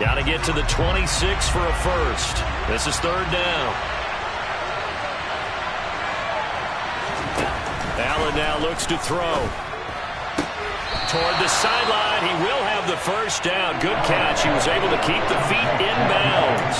Got to get to the 26 for a first. This is third down. Allen now looks to throw. Toward the sideline, he will have the first down. Good catch. He was able to keep the feet inbounds.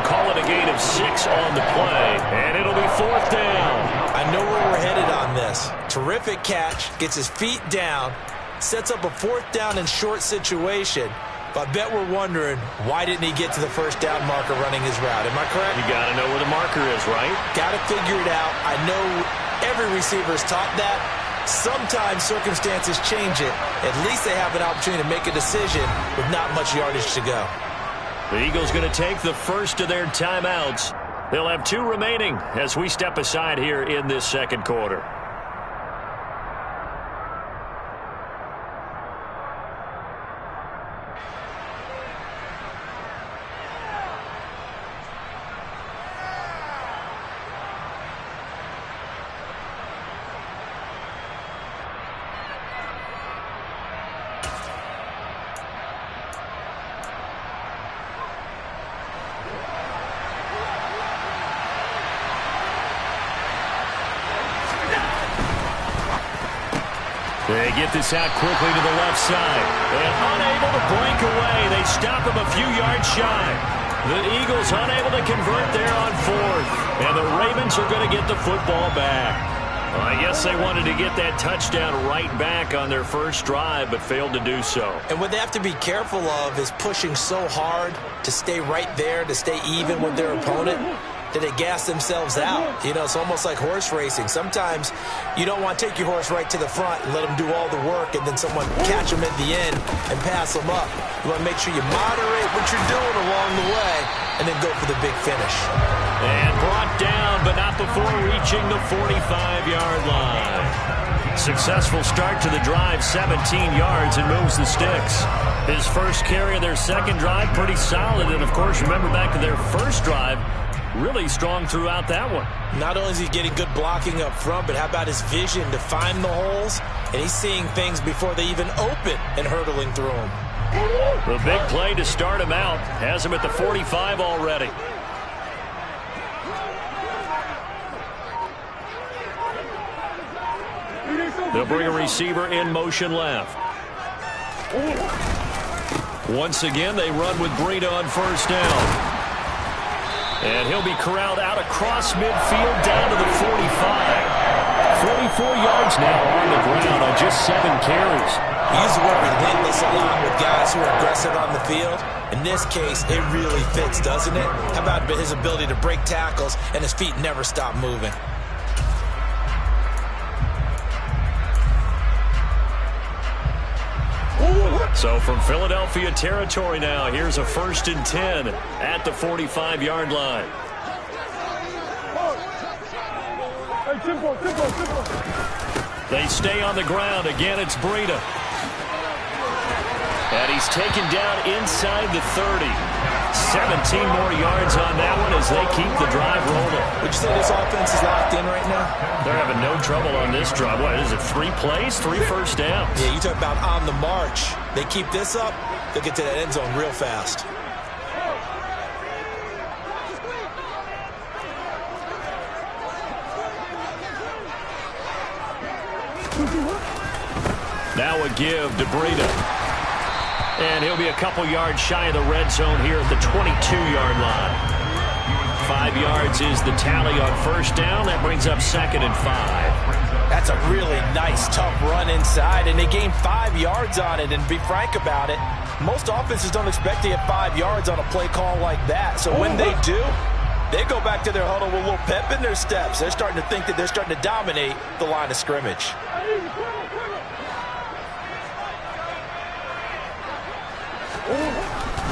Call it a gain of 6 on the play, and it'll be fourth down. I know where we're headed on this. Terrific catch, gets his feet down, sets up a fourth down and short situation. But I bet we're wondering, why didn't he get to the first down marker running his route? Am I correct? You got to know where the marker is, right? Got to figure it out. I know every receiver's taught that. Sometimes circumstances change it. At least they have an opportunity to make a decision with not much yardage to go. The Eagles going to take the first of their timeouts. They'll have 2 remaining as we step aside here in this second quarter. They get this out quickly to the left side. And unable to break away. They stop him a few yards shy. The Eagles unable to convert there on fourth. And the Ravens are going to get the football back. Well, I guess they wanted to get that touchdown right back on their first drive, but failed to do so. And what they have to be careful of is pushing so hard to stay right there, to stay even with their opponent, that they gas themselves out. You know, it's almost like horse racing. Sometimes you don't want to take your horse right to the front and let them do all the work and then someone catch them at the end and pass them up. You want to make sure you moderate what you're doing along the way and then go for the big finish. And brought down, but not before reaching the 45-yard line. Successful start to the drive, 17 yards, and moves the sticks. His first carry of their second drive, pretty solid. And, of course, remember back to their first drive, really strong throughout that one. Not only is he getting good blocking up front, but how about his vision to find the holes? And he's seeing things before they even open and hurdling through them. The big play to start him out has him at the 45 already. They'll bring a receiver in motion left. Once again, they run with Breida on first down. And he'll be corralled out across midfield down to the 45. 44 yards now on the ground on just 7 carries. He used to work relentless a lot with guys who are aggressive on the field. In this case, it really fits, doesn't it? How about his ability to break tackles and his feet never stop moving? So from Philadelphia territory now, here's a 1st and 10 at the 45-yard line. They stay on the ground. Again, it's Breida. And he's taken down inside the 30. 17 more yards on that one as they keep the drive rolling. Would you say this offense is locked in right now? They're having no trouble on this drive. What is it, 3 plays, 3 first downs? Yeah, you talk about on the march. They keep this up, they'll get to that end zone real fast. Now a give to Breida. And he'll be a couple yards shy of the red zone here at the 22-yard line. 5 yards is the tally on first down. That brings up 2nd and 5. That's a really nice, tough run inside, and they gained 5 yards on it. And to be frank about it, most offenses don't expect to get 5 yards on a play call like that. So when they do, they go back to their huddle with a little pep in their steps. They're starting to think that they're starting to dominate the line of scrimmage.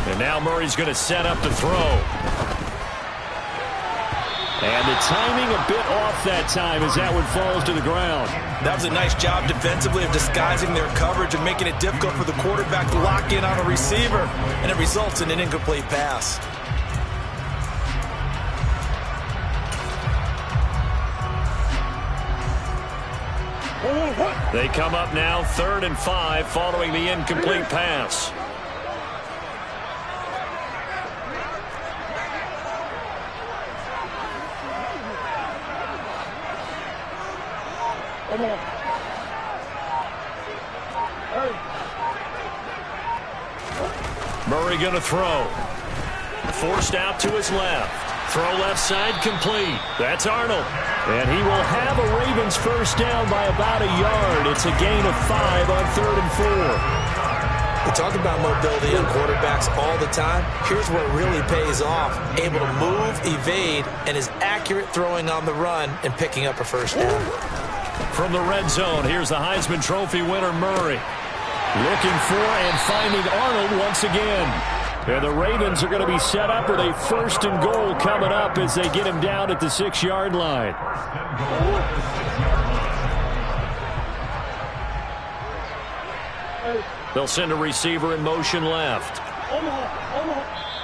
And now Murray's going to set up to throw. And the timing a bit off that time as that one falls to the ground. That was a nice job defensively of disguising their coverage and making it difficult for the quarterback to lock in on a receiver. And it results in an incomplete pass. They come up now 3rd and 5 following the incomplete pass. Murray going to throw. Forced out to his left. Throw left side complete. That's Arnold. And he will have a Ravens first down by about a yard. It's a gain of 5 on 3rd and 4. We talk about mobility on quarterbacks all the time. Here's where it really pays off. Able to move, evade, and is accurate throwing on the run and picking up a first down. From the red zone, here's the Heisman Trophy winner, Murray. Looking for and finding Arnold once again. And the Ravens are going to be set up with a 1st and goal coming up as they get him down at the 6-yard line. They'll send a receiver in motion left.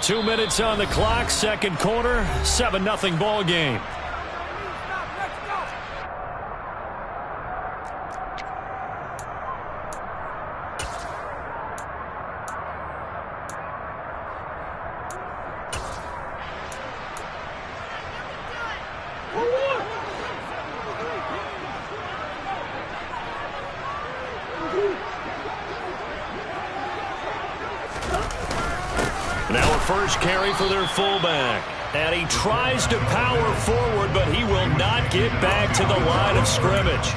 2 minutes on the clock, 2nd quarter, 7-0 ball game. Now a first carry for their fullback. And he tries to power forward, but he will not get back to the line of scrimmage.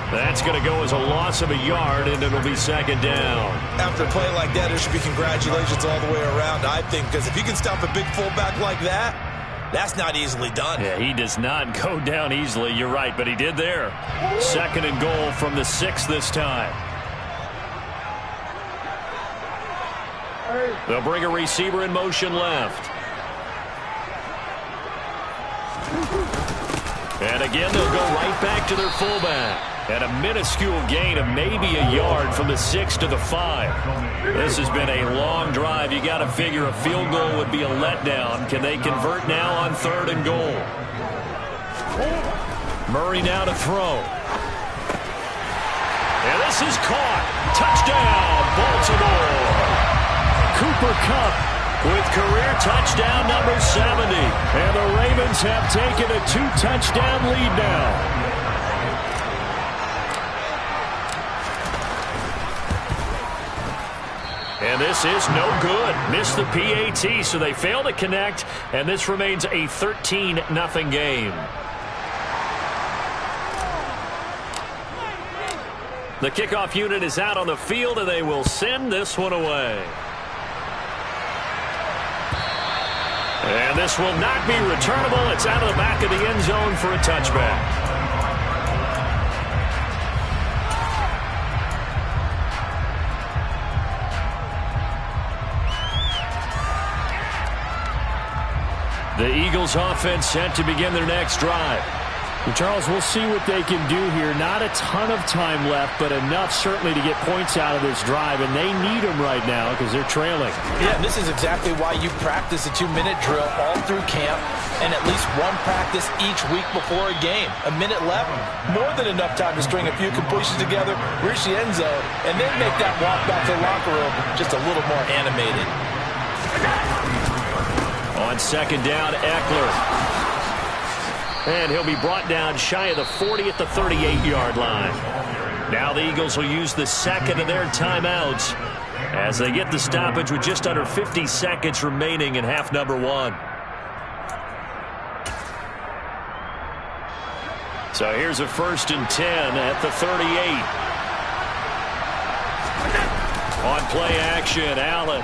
That's going to go as a loss of a yard, and it'll be 2nd down. After a play like that, there should be congratulations all the way around, I think, because if you can stop a big fullback like that, that's not easily done. Yeah, he does not go down easily. You're right, but he did there. 2nd and goal from the 6 this time. They'll bring a receiver in motion left. And again, they'll go right back to their fullback. And a minuscule gain of maybe a yard from the 6 to the 5. This has been a long drive. You got to figure a field goal would be a letdown. Can they convert now on 3rd and goal? Murray now to throw. And this is caught. Touchdown, Baltimore. Cooper Kupp with career touchdown number 70. And the Ravens have taken a 2-touchdown lead now. And this is no good. Missed the PAT, so they fail to connect, and this remains a 13-0 game. The kickoff unit is out on the field, and they will send this one away. And this will not be returnable. It's out of the back of the end zone for a touchback. The Eagles offense set to begin their next drive. And Charles, we'll see what they can do here. Not a ton of time left, but enough certainly to get points out of this drive, and they need them right now because they're trailing. Yeah, and this is exactly why you practice a 2-minute drill all through camp and at least one practice each week before a game. A minute left, more than enough time to string a few completions together, reach the end zone, and then make that walk back to the locker room just a little more animated. On 2nd down, Eckler. And he'll be brought down shy of the 40 at the 38-yard line. Now the Eagles will use the 2nd of their timeouts as they get the stoppage with just under 50 seconds remaining in half number 1. So here's a 1st and 10 at the 38. On play action, Allen.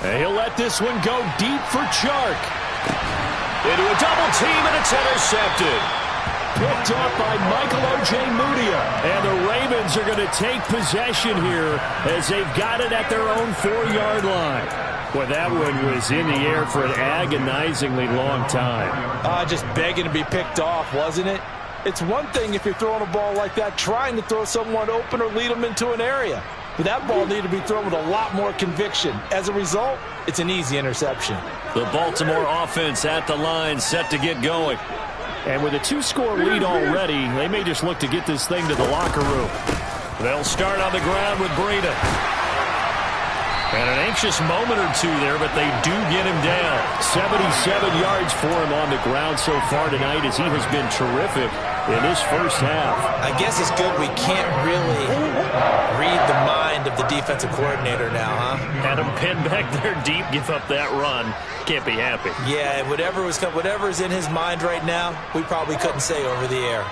And he'll let this one go deep for Chark. Into a double team, and it's intercepted. Picked up by Michael O.J. Mudia. And the Ravens are going to take possession here as they've got it at their own 4-yard line. Boy, that one was in the air for an agonizingly long time. Just begging to be picked off, wasn't it? It's one thing if you're throwing a ball like that, trying to throw someone open or lead them into an area. But that ball needed to be thrown with a lot more conviction. As a result, it's an easy interception. The Baltimore offense at the line, set to get going. And with a 2-score lead already, they may just look to get this thing to the locker room. They'll start on the ground with Breida. And an anxious moment or two there, but they do get him down. 77 yards for him on the ground so far tonight as he has been terrific. in this first half. I guess it's good we can't really read the mind of the defensive coordinator now, huh? Had him pinned back there deep, give up that run. Can't be happy. Yeah, whatever's in his mind right now, we probably couldn't say over the air.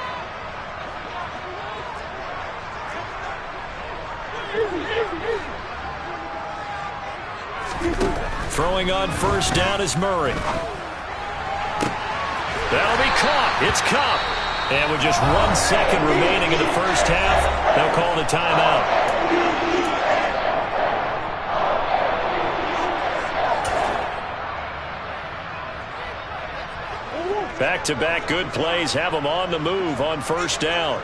Throwing on first down is Murray. That'll be caught. It's Kupp. And with just 1 second remaining in the first half, they'll call the timeout. Back-to-back good plays have them on the move on first down.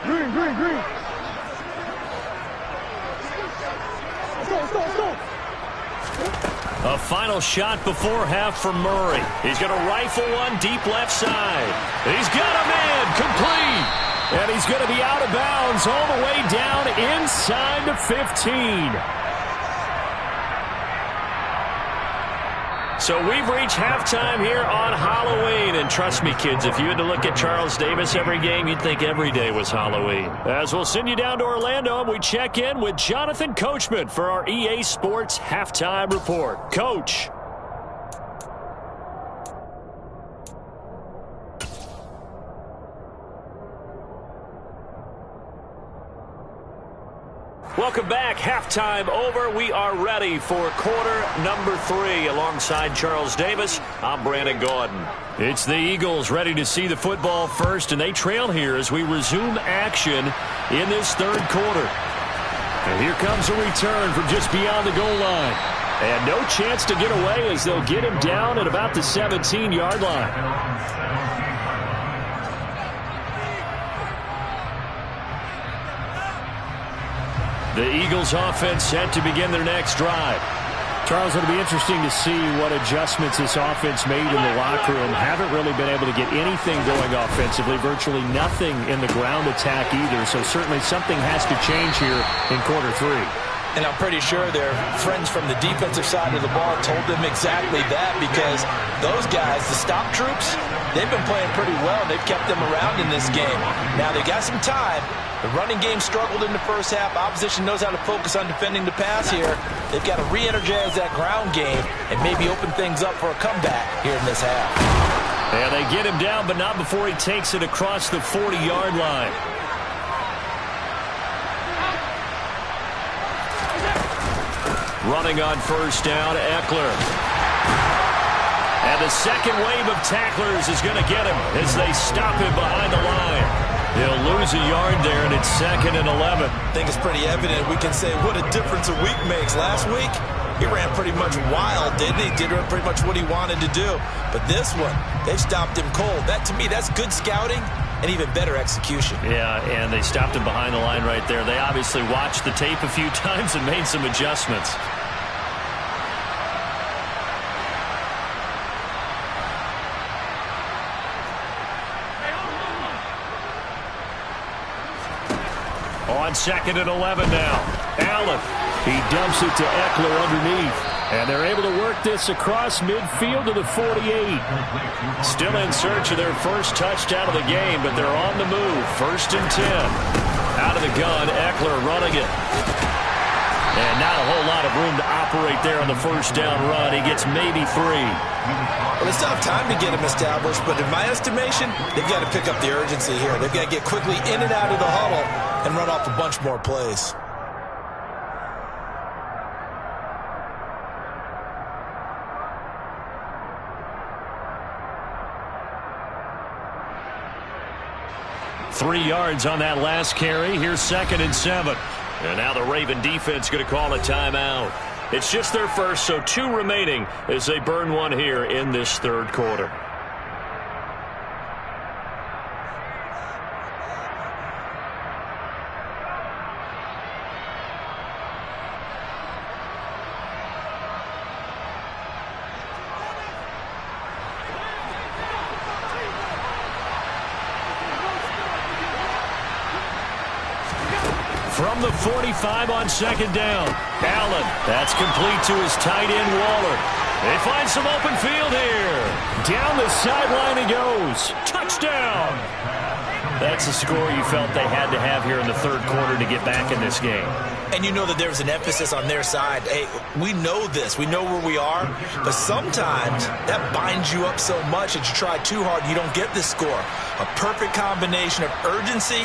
Green. Let's go. A final shot before half from Murray. He's going to rifle one deep left side. He's got a man complete. And he's going to be out of bounds all the way down inside the 15. So we've reached halftime here on Halloween. And trust me, kids, if you had to look at Charles Davis every game, you'd think every day was Halloween. As we'll send you down to Orlando, and we check in with Jonathan Coachman for our EA Sports Halftime Report. Coach. Welcome back. Halftime over. We are ready for quarter number 3. Alongside Charles Davis, I'm Brandon Gaudin. It's the Eagles ready to see the football first, and they trail here as we resume action in this third quarter. And here comes a return from just beyond the goal line. And no chance to get away as they'll get him down at about the 17-yard line. The Eagles offense set to begin their next drive. Charles, it'll be interesting to see what adjustments this offense made in the locker room. Haven't really been able to get anything going offensively, virtually nothing in the ground attack either. So certainly something has to change here in quarter 3. And I'm pretty sure their friends from the defensive side of the ball told them exactly that, because those guys, the stop troops, they've been playing pretty well. They've kept them around in this game. Now they got some time. The running game struggled in the first half. Opposition knows how to focus on defending the pass here. They've got to re-energize that ground game and maybe open things up for a comeback here in this half. And they get him down, but not before he takes it across the 40-yard line. Running on first down, Eckler. And the second wave of tacklers is going to get him as they stop him behind the line. He'll lose a yard there, and it's 2nd and 11. I think it's pretty evident. We can say what a difference a week makes. Last week, he ran pretty much wild, didn't he? Did pretty much what he wanted to do. But this one, they stopped him cold. That, to me, that's good scouting and even better execution. Yeah, and they stopped him behind the line right there. They obviously watched the tape a few times and made some adjustments. On 2nd and 11 now. Allen. He dumps it to Eckler underneath. And they're able to work this across midfield to the 48. Still in search of their first touchdown of the game, but they're on the move. 1st and 10. Out of the gun, Eckler running it. And not a whole lot of room to operate there on the first down run. He gets maybe 3. Well, it's not time to get him established, but in my estimation, they've got to pick up the urgency here. They've got to get quickly in and out of the huddle and run off a bunch more plays. Three yards on that last carry. Here's 2nd and 7. And now the Raven defense going to call a timeout. It's just their first, so 2 remaining as they burn one here in this third quarter. From the 45 on second down. Allen, that's complete to his tight end, Waller. They find some open field here. Down the sideline he goes. Touchdown. That's the score you felt they had to have here in the third quarter to get back in this game. And you know that there's an emphasis on their side. Hey, we know this. We know where we are. But sometimes that binds you up so much that you try too hard, you don't get this score. A perfect combination of urgency,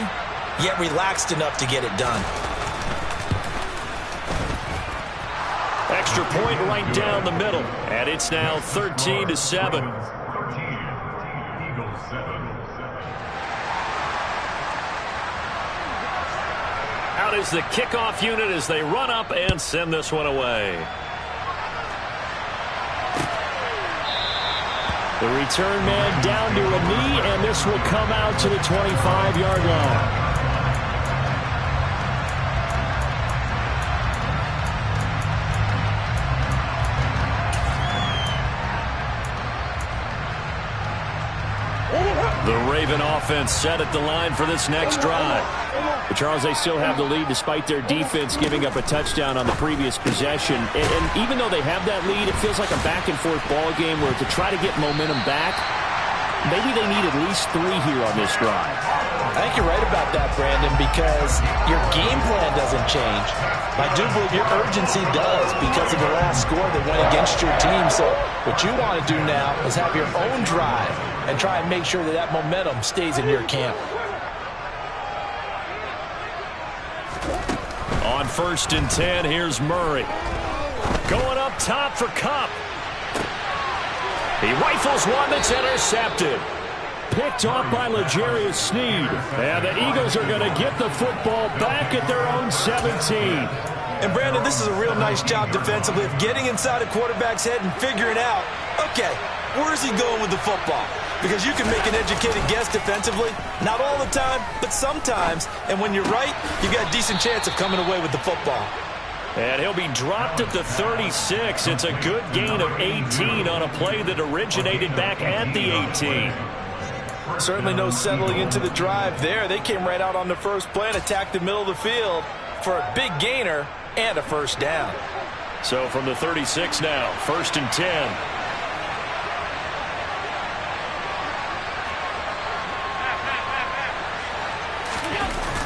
yet relaxed enough to get it done. Extra point right down the middle. And it's now 13-7. Out is the kickoff unit as they run up and send this one away. The return man down to a knee, and this will come out to the 25-yard line. The Raven offense set at the line for this next drive. But Charles, they still have the lead despite their defense giving up a touchdown on the previous possession. And even though they have that lead, it feels like a back-and-forth ball game where to try to get momentum back, maybe they need at least 3 here on this drive. I think you're right about that, Brandon, because your game plan doesn't change. I do believe your urgency does because of the last score that went against your team. So what you want to do now is have your own drive and try and make sure that that momentum stays in your camp. On 1st and 10, here's Murray. Going up top for Kupp. He rifles one that's intercepted. Picked off by L'Jarius Sneed. And the Eagles are going to get the football back at their own 17. And, Brandon, this is a real nice job defensively of getting inside a quarterback's head and figuring out, okay, where is he going with the football? Because you can make an educated guess defensively. Not all the time, but sometimes. And when you're right, you've got a decent chance of coming away with the football. And he'll be dropped at the 36. It's a good gain of 18 on a play that originated back at the 18. Certainly no settling into the drive there. They came right out on the first play and attacked the middle of the field for a big gainer and a first down. So from the 36 now, 1st and 10.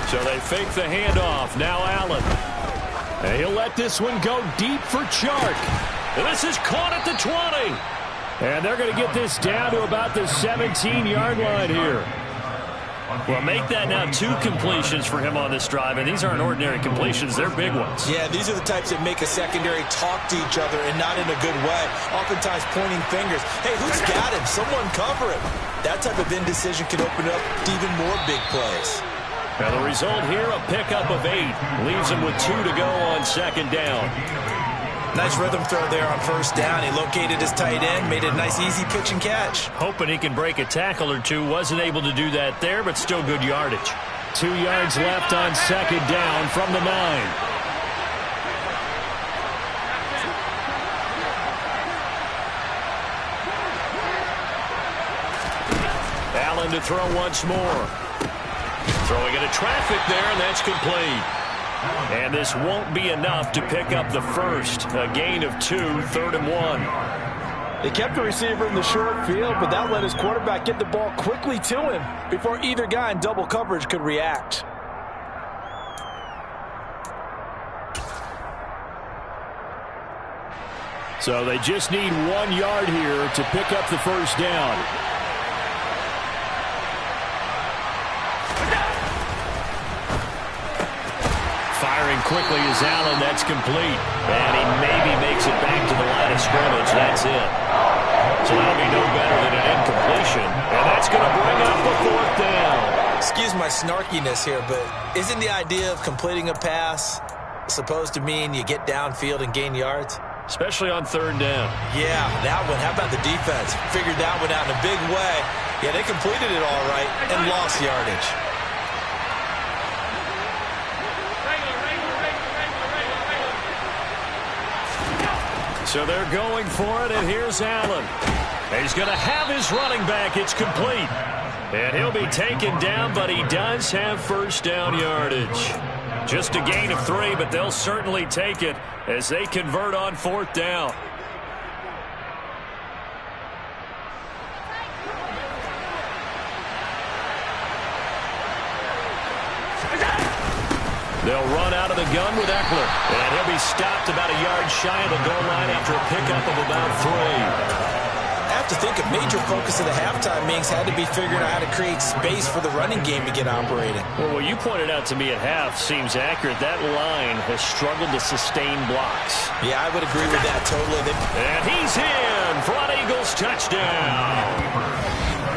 So they fake the handoff. Now Allen. And he'll let this one go deep for Chark. And this is caught at the 20. And they're going to get this down to about the 17-yard line here. Well, make that now 2 completions for him on this drive, and these aren't ordinary completions. They're big ones. Yeah, these are the types that make a secondary talk to each other and not in a good way. Oftentimes pointing fingers. Hey, who's got him? Someone cover him. That type of indecision can open up to even more big plays. Now the result here, a pickup of 8. Leaves him with 2 to go on 2nd down. Nice rhythm throw there on 1st down. He located his tight end, made it a nice easy pitch and catch. Hoping he can break a tackle or 2. Wasn't able to do that there, but still good yardage. 2 yards left on 2nd down from the 9. Allen to throw once more. Throwing into traffic there, and that's complete. And this won't be enough to pick up the first. A gain of 2, 3rd and 1. They kept the receiver in the short field, but that let his quarterback get the ball quickly to him before either guy in double coverage could react. So they just need 1 yard here to pick up the first down. Firing quickly is Allen. That's complete. And he maybe makes it back to the line of scrimmage. That's it. So that'll be no better than an incompletion. And that's going to bring up the 4th down. Excuse my snarkiness here, but isn't the idea of completing a pass supposed to mean you get downfield and gain yards? Especially on 3rd down. Yeah, that one. How about the defense? Figured that one out in a big way. Yeah, they completed it all right and lost yardage. So they're going for it, and here's Allen. He's going to have his running back. It's complete. And he'll be taken down, but he does have first down yardage. Just a gain of 3, but they'll certainly take it as they convert on 4th down. They'll run out of the gun with Eckler, and he'll be stopped about a yard shy of the goal line after a pickup of about 3. I have to think a major focus of the halftime meetings had to be figuring out how to create space for the running game to get operating. Well, what you pointed out to me at half seems accurate. That line has struggled to sustain blocks. Yeah, I would agree with that totally. And he's in for an Eagles touchdown.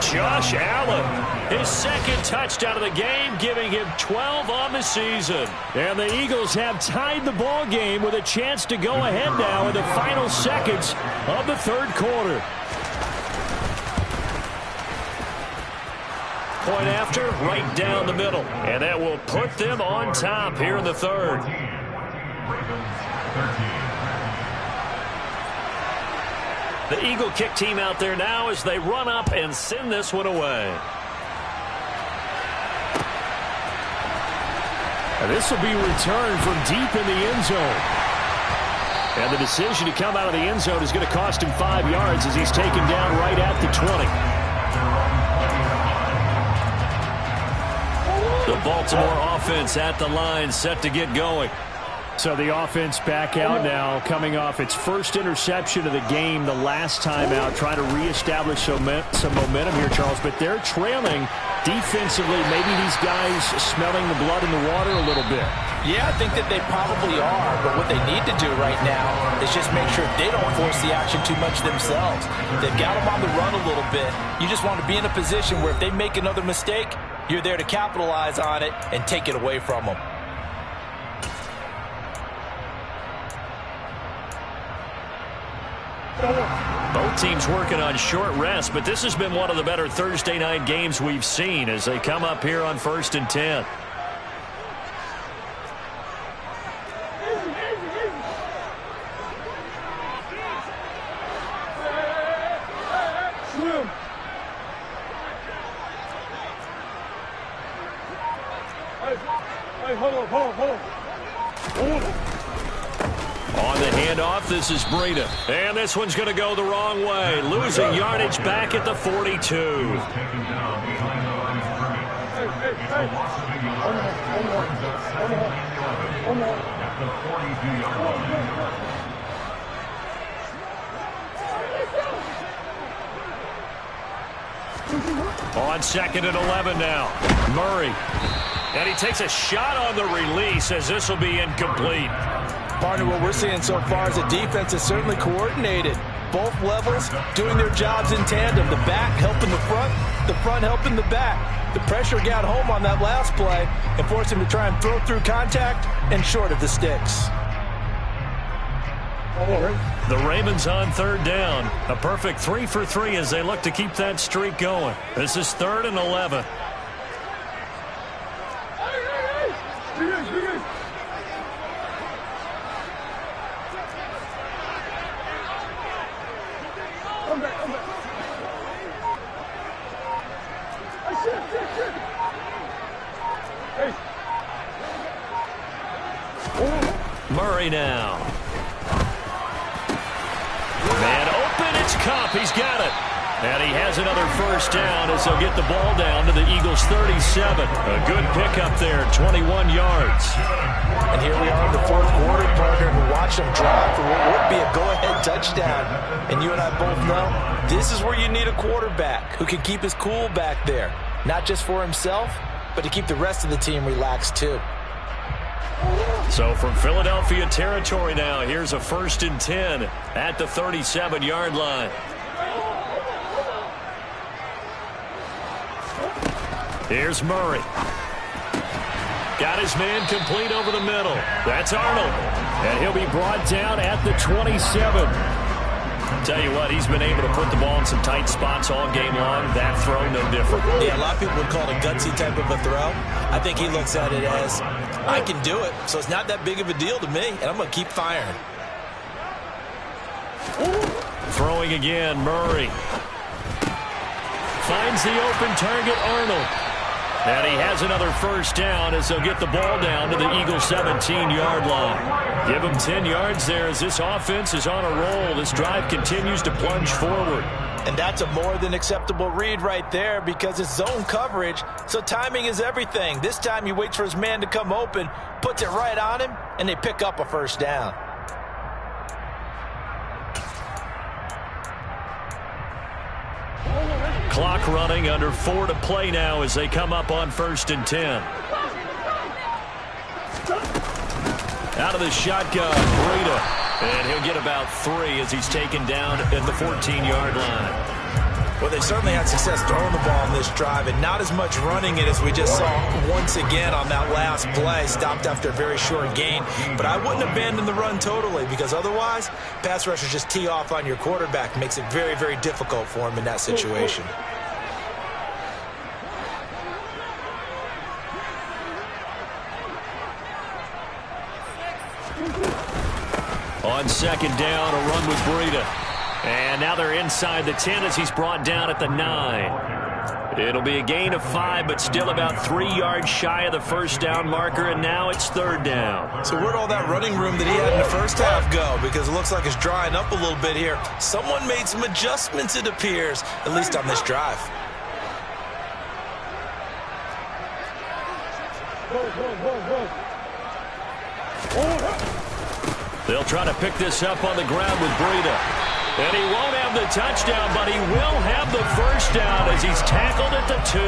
Josh Allen, his 2nd touchdown of the game, giving him 12 on the season. And the Eagles have tied the ball game with a chance to go ahead now in the final seconds of the 3rd quarter. Point after, right down the middle. And that will put them on top here in the 3rd. The Eagle kick team out there now as they run up and send this one away. And this will be returned from deep in the end zone. And the decision to come out of the end zone is going to cost him 5 yards as he's taken down right at the 20. The Baltimore offense at the line, set to get going. So the offense back out now, coming off its first interception of the game the last time out, trying to reestablish some momentum here, Charles. But they're trailing defensively. Maybe these guys smelling the blood in the water a little bit. Yeah, I think that they probably are. But what they need to do right now is just make sure they don't force the action too much themselves. They've got them on the run a little bit. You just want to be in a position where if they make another mistake, you're there to capitalize on it and take it away from them. Both teams working on short rest, but this has been one of the better Thursday night games we've seen as they come up here on 1st and 10. On the handoff, this is Breida. And this one's going to go the wrong way. Losing yardage back at the 42. On 2nd and 11 now. Murray. And he takes a shot on the release as this will be incomplete. Partner, what we're seeing so far is the defense is certainly coordinated. Both levels doing their jobs in tandem. The back helping the front helping the back. The pressure got home on that last play and forced him to try and throw through contact and short of the sticks. The Ravens on 3rd down. A perfect 3 for 3 as they look to keep that streak going. This is 3rd and 11. Murray now. Man open, it's Kupp. He's got it. And he has another first down as they'll get the ball down to the Eagles' 37. A good pickup there, 21 yards. And here we are in the 4th quarter, partner, and watch them drive for what would be a go-ahead touchdown. And you and I both know this is where you need a quarterback who can keep his cool back there. Not just for himself, but to keep the rest of the team relaxed too. So from Philadelphia territory now, here's a 1st and 10 at the 37-yard line. Here's Murray. Got his man complete over the middle. That's Arnold. And he'll be brought down at the 27. Tell you what, he's been able to put the ball in some tight spots all game long. That throw, no different. Yeah, a lot of people would call it a gutsy type of a throw. I think he looks at it as, I can do it, so it's not that big of a deal to me, and I'm going to keep firing. Throwing again, Murray. Finds the open target, Arnold. And he has another first down as they'll get the ball down to the Eagles' 17-yard line. Give them 10 yards there as this offense is on a roll. This drive continues to plunge forward. And that's a more than acceptable read right there because it's zone coverage, so timing is everything. This time he waits for his man to come open, puts it right on him, and they pick up a first down. Clock running, under 4 to play now as they come up on 1st and 10. Out of the shotgun, Breida. And he'll get about 3 as he's taken down at the 14-yard line. Well, they certainly had success throwing the ball on this drive and not as much running it as we just saw once again on that last play. Stopped after a very short gain. But I wouldn't abandon the run totally because otherwise, pass rushers just tee off on your quarterback. Makes it very, very difficult for him in that situation. On 2nd down, a run with Breida. And now they're inside the 10 as he's brought down at the 9. It'll be a gain of 5, but still about 3 yards shy of the first down marker, and now it's 3rd down. So where'd all that running room that he had in the first half go? Because it looks like it's drying up a little bit here. Someone made some adjustments, it appears, at least on this drive. They'll try to pick this up on the ground with Breida. And he won't have the touchdown, but he will have the first down as he's tackled at the 2.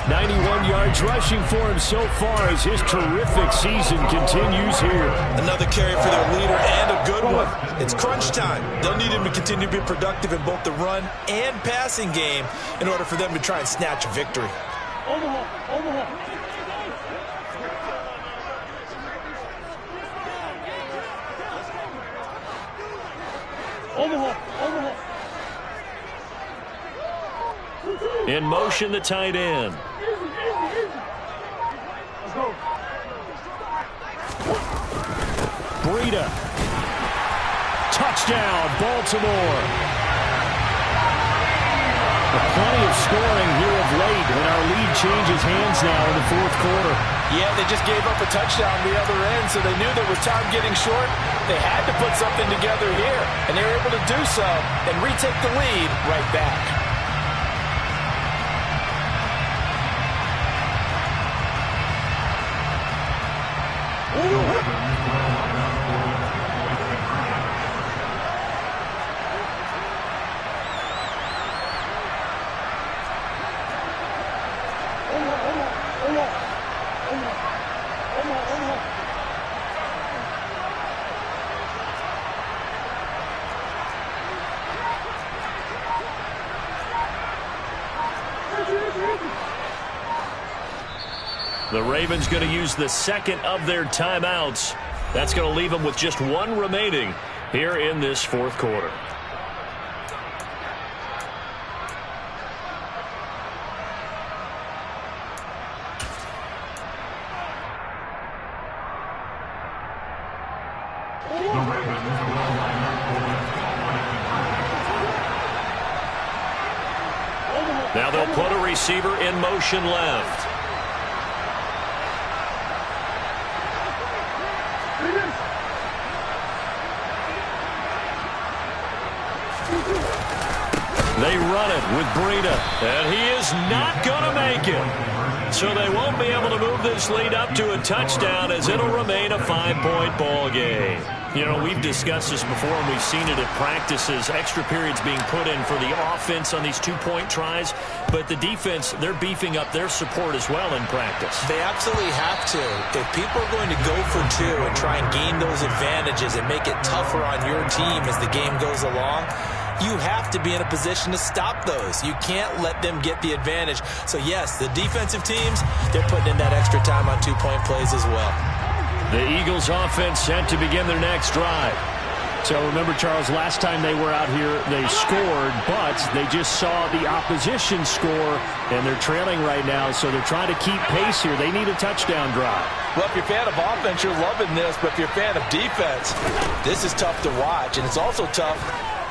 91 yards rushing for him so far as his terrific season continues here. Another carry for their leader and a good one. It's crunch time. They'll need him to continue to be productive in both the run and passing game in order for them to try and snatch a victory. Omaha. In motion, the tight end. Breida. Touchdown, Baltimore. Plenty of scoring here of late, and our lead changes hands now in the 4th quarter. Yeah, they just gave up a touchdown on the other end, so they knew that with time getting short, they had to put something together here, and they were able to do so and retake the lead right back. The Ravens going to use the 2nd of their timeouts. That's going to leave them with just 1 remaining here in this 4th quarter. Now they'll put a receiver in motion left. They run it with Breida, and he is not going to make it. So they won't be able to move this lead up to a touchdown as it'll remain a 5-point ball game. You know, we've discussed this before, and we've seen it at practices. Extra periods being put in for the offense on these 2-point tries. But the defense, they're beefing up their support as well in practice. They absolutely have to. If people are going to go for 2 and try and gain those advantages and make it tougher on your team as the game goes along, you have to be in a position to stop those. You can't let them get the advantage. So, yes, the defensive teams, they're putting in that extra time on 2-point plays as well. The Eagles offense set to begin their next drive. So remember, Charles, last time they were out here, they scored, but they just saw the opposition score, and they're trailing right now, so they're trying to keep pace here. They need a touchdown drive. Well, if you're a fan of offense, you're loving this, but if you're a fan of defense, this is tough to watch, and it's also tough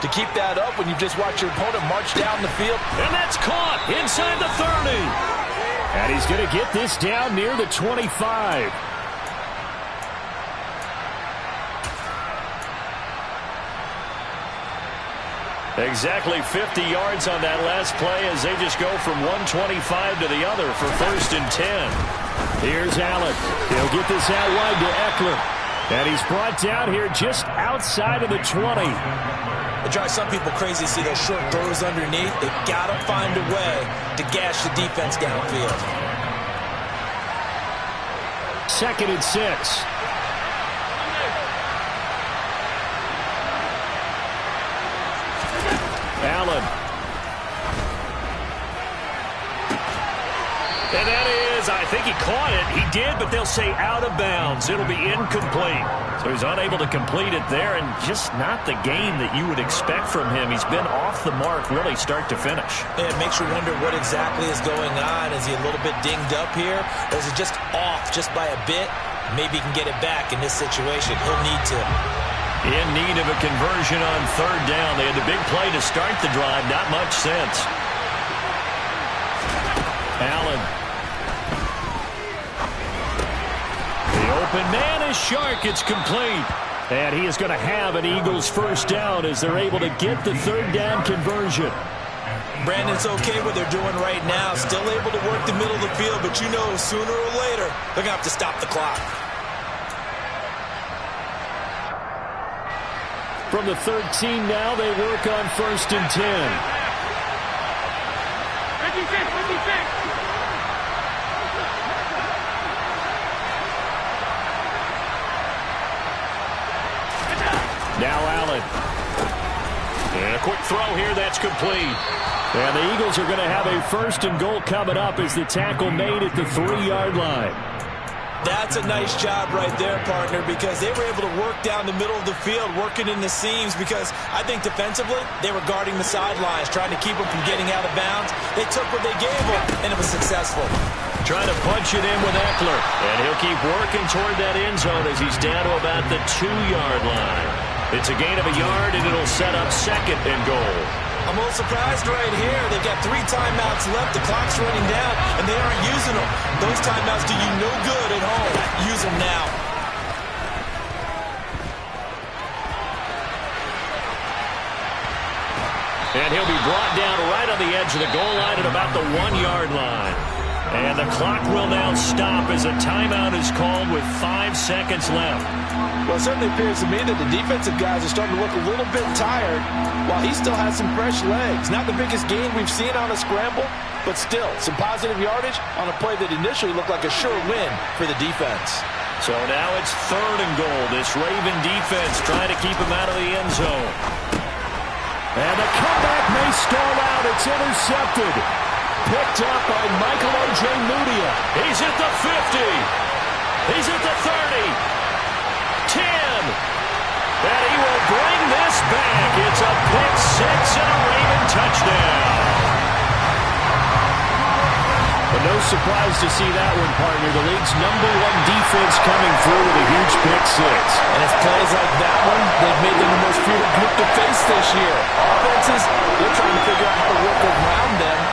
to keep that up when you just watch your opponent march down the field. And that's caught inside the 30. And he's going to get this down near the 25. Exactly 50 yards on that last play as they just go from 125 to the other for 1st and 10. Here's Allen. He'll get this out wide to Eckler. And he's brought down here just outside of the 20. It drives some people crazy to see those short throws underneath. They've got to find a way to gash the defense downfield. 2nd and 6. Allen. And that is, I think he caught it. He did, but they'll say out of bounds. It'll be incomplete. So he's unable to complete it there, and just not the game that you would expect from him. He's been off the mark really start to finish. Yeah, it makes you wonder what exactly is going on. Is he a little bit dinged up here, or is it just off just by a bit? Maybe he can get it back in this situation. He'll need to. In need of a conversion on 3rd down. They had the big play to start the drive. Not much sense. Allen. The open man is Shark. It's complete. And he is going to have an Eagles 1st down as they're able to get the 3rd down conversion. Brandon's okay what they're doing right now. Still able to work the middle of the field, but you know sooner or later they're going to have to stop the clock. From the 13 now, they work on 1st and 10. 56. Now Allen. And a quick throw here that's complete. And the Eagles are going to have a 1st and goal coming up as the tackle made at the 3-yard line. That's a nice job right there, partner, because they were able to work down the middle of the field, working in the seams, because I think defensively they were guarding the sidelines, trying to keep them from getting out of bounds. They took what they gave them, and it was successful. Trying to punch it in with Eckler. And he'll keep working toward that end zone as he's down to about the 2-yard line. It's a gain of a yard, and it'll set up 2nd and goal. I'm a little surprised right here. They've got 3 timeouts left. The clock's running down, and they aren't using them. Those timeouts do you no good at home. Use them now. And he'll be brought down right on the edge of the goal line at about the 1-yard line. And the clock will now stop as a timeout is called with 5 seconds left. Well, it certainly appears to me that the defensive guys are starting to look a little bit tired while he still has some fresh legs. Not the biggest gain we've seen on a scramble, but still some positive yardage on a play that initially looked like a sure win for the defense. So now it's 3rd and goal. This Raven defense trying to keep him out of the end zone. And the comeback may stall out. It's intercepted. Picked up by Michael Ojemudia. He's at the 50. He's at the 30. 10. And he will bring this back. It's a pick 6 and a Raven touchdown. But no surprise to see that one, partner. The league's #1 defense coming through with a huge pick 6. And it's plays like that one, they've made them the most feared group to face this year. Offenses, they're trying to figure out how to work around them.